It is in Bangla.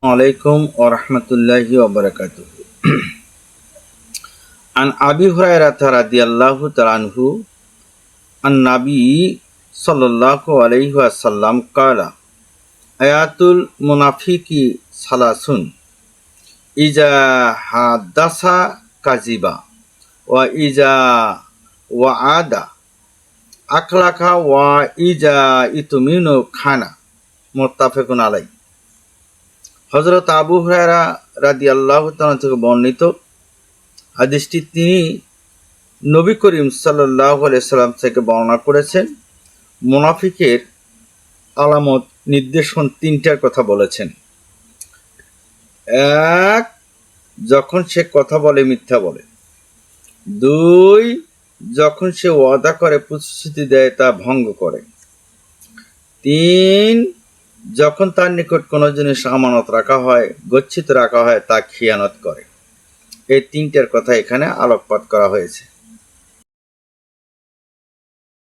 আলাইকুম ওয়া রাহমাতুল্লাহি ওয়া বারাকাতুহু। আন আবি হুরায়রা রাদিয়াল্লাহু তাআলা আনহু আন নবী সাল্লাল্লাহু আলাইহি ওয়াসাল্লাম ক্বালা আয়াতুল মুনাফিকি সালাসুন ইজা হাদাসা কাযিবা ওয়া ইজা ওয়াআদা আকলাকা ওয়া ইজা ইতুমিনু খানা। মুত্তাফাকুন আলাইহি। হযরত আবু হুরায়রা রাদিয়াল্লাহু তাআলা থেকে বর্ণিত হাদিসটি তিনি নবী করিম সাল্লাল্লাহু আলাইহি সাল্লাম থেকে বর্ণনা করেছেন। মুনাফিকের আলামত নির্দেশন তিনটার কথা বলেছেন। এক, যখন সে কথা বলে মিথ্যা বলে। দুই, যখন সে ওয়াদা করে প্রতিশ্রুতি দেয় তা ভঙ্গ করে। তিন, যখন তার নিকট কোনো জিনিস আমানত রাখা হয়, গচ্ছিত রাখা হয়, তা খিয়ানত করে। এই তিনটার কথা এখানে আলোকপাত করা হয়েছে।